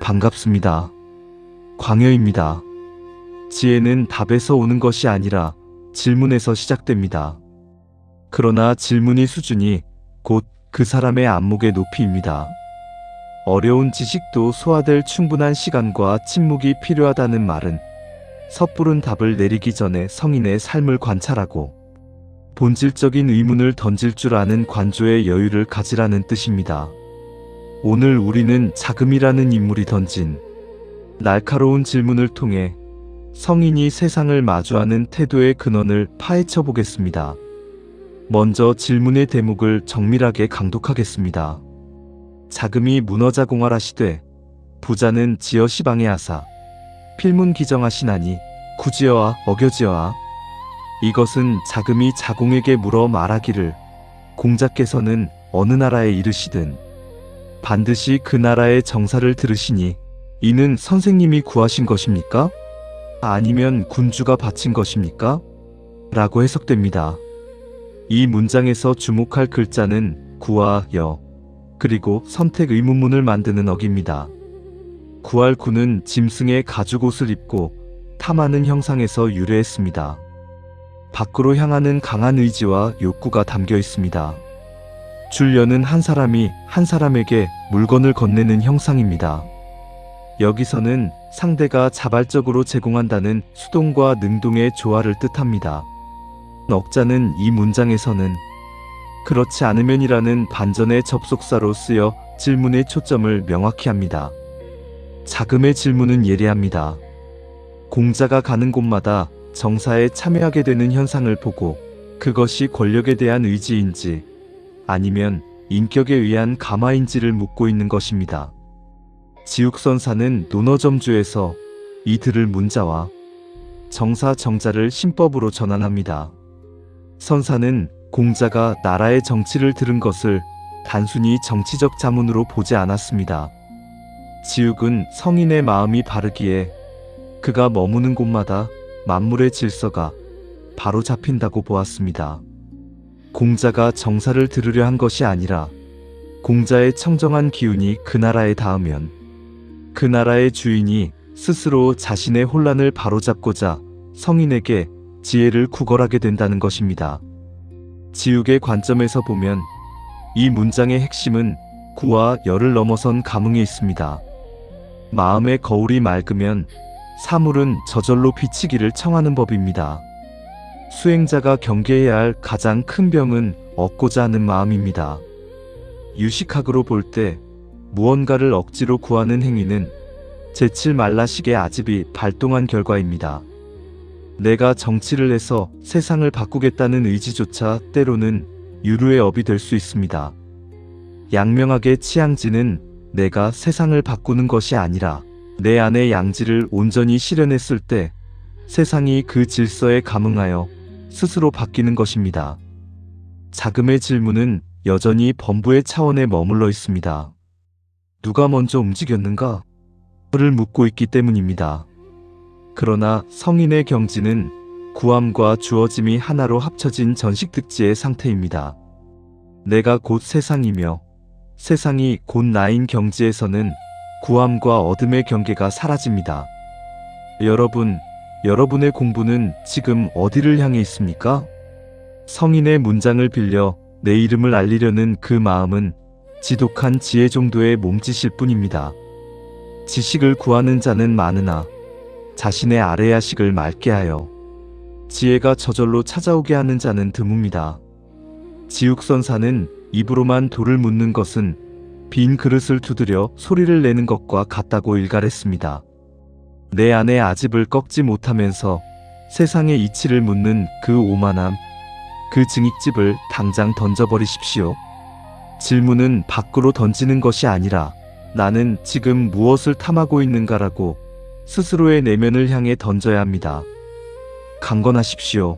반갑습니다. 광여입니다. 지혜는 답에서 오는 것이 아니라 질문에서 시작됩니다. 그러나 질문의 수준이 곧 그 사람의 안목의 높이입니다. 어려운 지식도 소화될 충분한 시간과 침묵이 필요하다는 말은 섣부른 답을 내리기 전에 성인의 삶을 관찰하고 본질적인 의문을 던질 줄 아는 관조의 여유를 가지라는 뜻입니다. 오늘 우리는 자금이라는 인물이 던진 날카로운 질문을 통해 성인이 세상을 마주하는 태도의 근원을 파헤쳐 보겠습니다. 먼저 질문의 대목을 정밀하게 강독하겠습니다. 자금이 문어자공활하시되 부자는 지어 시방해하사 필문기정하시나니 구지어와 어겨지어아. 이것은 자금이 자공에게 물어 말하기를 공자께서는 어느 나라에 이르시든 반드시 그 나라의 정사를 들으시니 이는 선생님이 구하신 것입니까? 아니면 군주가 바친 것입니까? 라고 해석됩니다. 이 문장에서 주목할 글자는 구와 여, 그리고 선택 의문문을 만드는 어기입니다. 구할 구는 짐승의 가죽옷을 입고 탐하는 형상에서 유래했습니다. 밖으로 향하는 강한 의지와 욕구가 담겨 있습니다. 줄여는 한 사람이 한 사람에게 물건을 건네는 형상입니다. 여기서는 상대가 자발적으로 제공한다는 수동과 능동의 조화를 뜻합니다. 억자는 이 문장에서는 그렇지 않으면이라는 반전의 접속사로 쓰여 질문의 초점을 명확히 합니다. 자금의 질문은 예리합니다. 공자가 가는 곳마다 정사에 참여하게 되는 현상을 보고 그것이 권력에 대한 의지인지 아니면 인격에 의한 감화인지를 묻고 있는 것입니다. 지육선사는 논어점주에서 이들을 문자와 정사 정자를 신법으로 전환합니다. 선사는 공자가 나라의 정치를 들은 것을 단순히 정치적 자문으로 보지 않았습니다. 지육은 성인의 마음이 바르기에 그가 머무는 곳마다 만물의 질서가 바로 잡힌다고 보았습니다. 공자가 정사를 들으려 한 것이 아니라 공자의 청정한 기운이 그 나라에 닿으면 그 나라의 주인이 스스로 자신의 혼란을 바로잡고자 성인에게 지혜를 구걸하게 된다는 것입니다. 지육의 관점에서 보면 이 문장의 핵심은 구와 여를 넘어선 감흥에 있습니다. 마음의 거울이 맑으면 사물은 저절로 비치기를 청하는 법입니다. 수행자가 경계해야 할 가장 큰 병은 얻고자 하는 마음입니다. 유식학으로 볼 때 무언가를 억지로 구하는 행위는 제칠 말라식의 아집이 발동한 결과입니다. 내가 정치를 해서 세상을 바꾸겠다는 의지조차 때로는 유루의 업이 될 수 있습니다. 양명하게 치양지는 내가 세상을 바꾸는 것이 아니라 내 안의 양지를 온전히 실현했을 때 세상이 그 질서에 감응하여 스스로 바뀌는 것입니다. 자금의 질문은 여전히 범부의 차원에 머물러 있습니다. 누가 먼저 움직였는가? 를 묻고 있기 때문입니다. 그러나 성인의 경지는 구함과 주어짐이 하나로 합쳐진 전식득지의 상태입니다. 내가 곧 세상이며 세상이 곧 나인 경지에서는 구함과 얻음의 경계가 사라집니다. 여러분의 공부는 지금 어디를 향해 있습니까? 성인의 문장을 빌려 내 이름을 알리려는 그 마음은 지독한 지혜 정도의 몸짓일 뿐입니다. 지식을 구하는 자는 많으나 자신의 아래야식을 맑게 하여 지혜가 저절로 찾아오게 하는 자는 드뭅니다. 지육선사는 입으로만 돌을 묻는 것은 빈 그릇을 두드려 소리를 내는 것과 같다고 일갈했습니다. 내 안의 아집을 꺾지 못하면서 세상의 이치를 묻는 그 오만함, 그 증익집을 당장 던져버리십시오. 질문은 밖으로 던지는 것이 아니라 나는 지금 무엇을 탐하고 있는가라고 스스로의 내면을 향해 던져야 합니다. 강건하십시오.